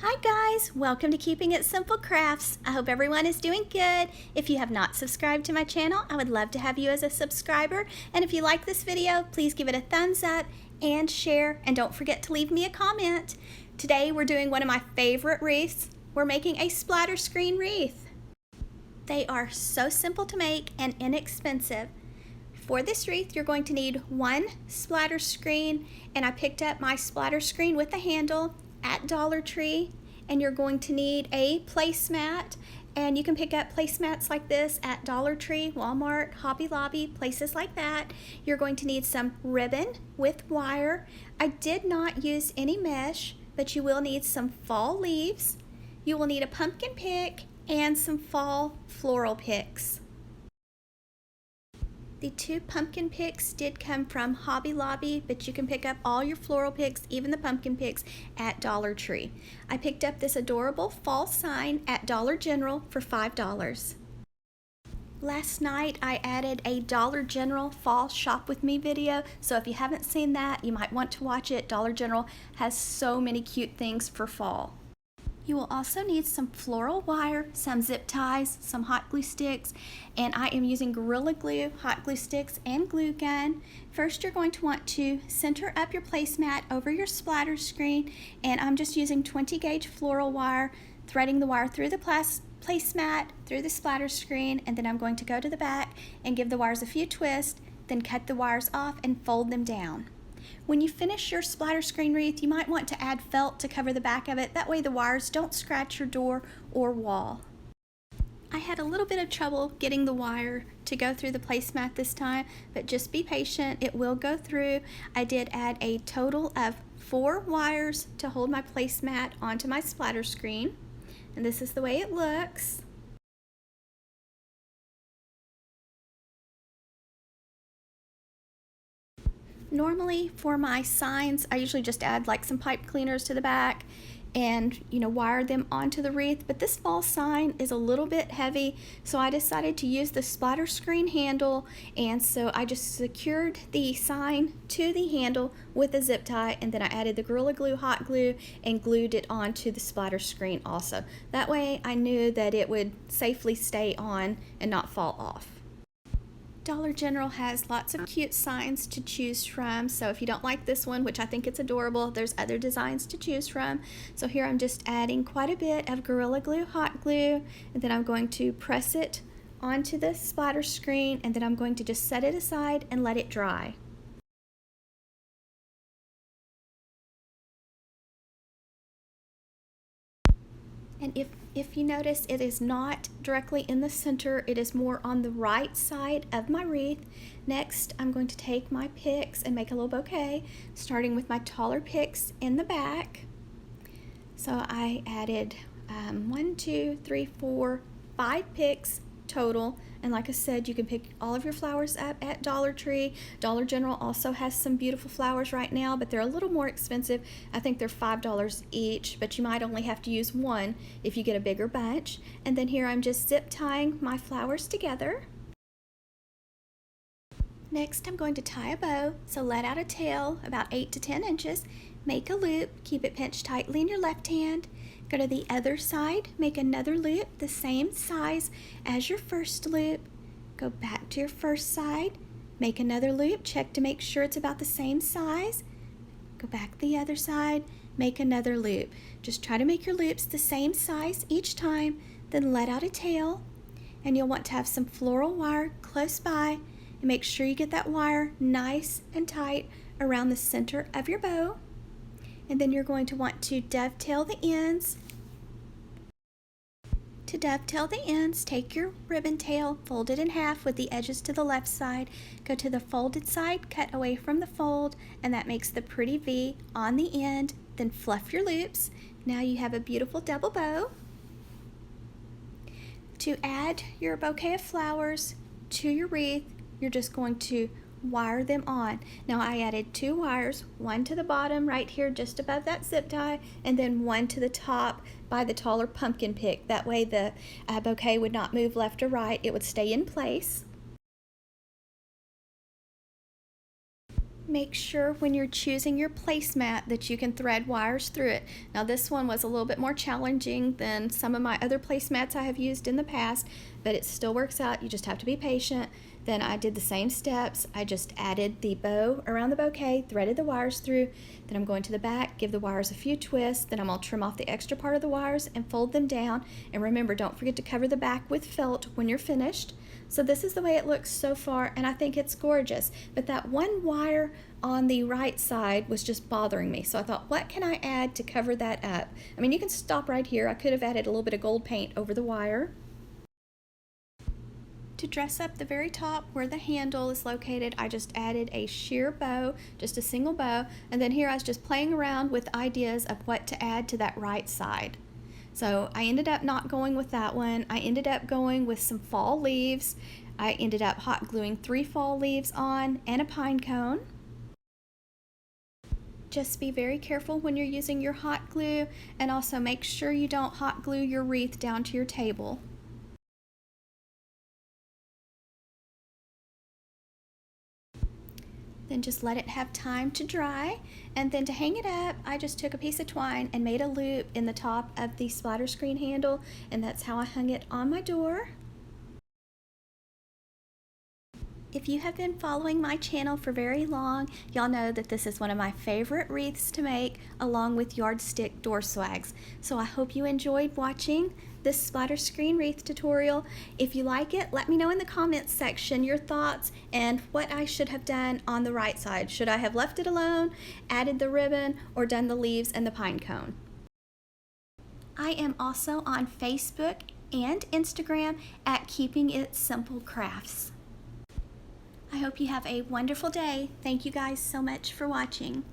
Hi guys, welcome to Keeping It Simple Crafts. I hope everyone is doing good. If you have not subscribed to my channel, I would love to have you as a subscriber. And if you like this video, please give it a thumbs up and share, and don't forget to leave me a comment. Today we're doing one of my favorite wreaths. We're making a splatter screen wreath. They are so simple to make and inexpensive. For this wreath, you're going to need one splatter screen, and I picked up my splatter screen with the handle at Dollar Tree, and you're going to need a placemat, and you can pick up placemats like this at Dollar Tree, Walmart, Hobby Lobby, places like that. You're going to need some ribbon with wire. I did not use any mesh, but you will need some fall leaves. You will need a pumpkin pick and some fall floral picks. The two pumpkin picks did come from Hobby Lobby, but you can pick up all your floral picks, even the pumpkin picks, at Dollar Tree. I picked up this adorable fall sign at Dollar General for $5. Last night I added a Dollar General fall shop with me video, so if you haven't seen that, you might want to watch it. Dollar General has so many cute things for fall. You will also need some floral wire, some zip ties, some hot glue sticks, and I am using Gorilla Glue, hot glue sticks, and glue gun. First, you're going to want to center up your placemat over your splatter screen, and I'm just using 20 gauge floral wire, threading the wire through the placemat, through the splatter screen, and then I'm going to go to the back and give the wires a few twists, then cut the wires off and fold them down. When you finish your splatter screen wreath, you might want to add felt to cover the back of it. That way the wires don't scratch your door or wall. I had a little bit of trouble getting the wire to go through the placemat this time, but just be patient, it will go through. I did add a total of 4 wires to hold my placemat onto my splatter screen, and this is the way it looks. Normally for my signs, I usually just add like some pipe cleaners to the back and wire them onto the wreath, but this fall sign is a little bit heavy, so I decided to use the splatter screen handle, and so I just secured the sign to the handle with a zip tie, and then I added the Gorilla Glue hot glue and glued it onto the splatter screen also. That way I knew that it would safely stay on and not fall off. Dollar General has lots of cute signs to choose from, so if you don't like this one, which I think it's adorable, there's other designs to choose from. So here I'm just adding quite a bit of Gorilla Glue hot glue, and then I'm going to press it onto the splatter screen, and then I'm going to just set it aside and let it dry. And if you notice, it is not directly in the center, it is more on the right side of my wreath. Next, I'm going to take my picks and make a little bouquet, starting with my taller picks in the back. So I added 1, 2, 3, 4, 5 picks total, and like I said, you can pick all of your flowers up at Dollar Tree. Dollar General also has some beautiful flowers right now, but they're a little more expensive. I think they're $5 each, but you might only have to use one if you get a bigger bunch. And then here I'm just zip tying my flowers together. Next, I'm going to tie a bow, so let out a tail about 8 to 10 inches, make a loop, keep it pinched tightly in your left hand, go to the other side, make another loop the same size as your first loop, go back to your first side, make another loop, check to make sure it's about the same size, go back the other side, make another loop. Just try to make your loops the same size each time, then let out a tail, and you'll want to have some floral wire close by, and make sure you get that wire nice and tight around the center of your bow. And then you're going to want to dovetail the ends. To dovetail the ends, take your ribbon tail, fold it in half with the edges to the left side, go to the folded side, cut away from the fold, and that makes the pretty V on the end. Then fluff your loops. Now you have a beautiful double bow. To add your bouquet of flowers to your wreath, you're just going to wire them on. Now I added 2 wires, one to the bottom right here just above that zip tie, and then one to the top by the taller pumpkin pick. That way the bouquet would not move left or right, it would stay in place. Make sure when you're choosing your placemat that you can thread wires through it. Now this one was a little bit more challenging than some of my other placemats I have used in the past, but it still works out. You just have to be patient. Then I did the same steps. I just added the bow around the bouquet, threaded the wires through. Then I'm going to the back, give the wires a few twists. Then I'm going to trim off the extra part of the wires and fold them down. And remember, don't forget to cover the back with felt when you're finished. So this is the way it looks so far, and I think it's gorgeous. But that one wire on the right side was just bothering me. So I thought, what can I add to cover that up? I mean, you can stop right here. I could have added a little bit of gold paint over the wire. To dress up the very top where the handle is located, I just added a sheer bow, just a single bow, and then here I was just playing around with ideas of what to add to that right side. So I ended up not going with that one. I ended up going with some fall leaves. I ended up hot gluing 3 fall leaves on and a pine cone. Just be very careful when you're using your hot glue, and also make sure you don't hot glue your wreath down to your table. Then just let it have time to dry, and then to hang it up I just took a piece of twine and made a loop in the top of the splatter screen handle, and that's how I hung it on my door. If you have been following my channel for very long, y'all know that this is one of my favorite wreaths to make, along with yardstick door swags. So I hope you enjoyed watching this splatter screen wreath tutorial. If you like it, let me know in the comments section your thoughts and what I should have done on the right side. Should I have left it alone, added the ribbon, or done the leaves and the pine cone? I am also on Facebook and Instagram at Keeping It Simple Crafts. I hope you have a wonderful day. Thank you guys so much for watching.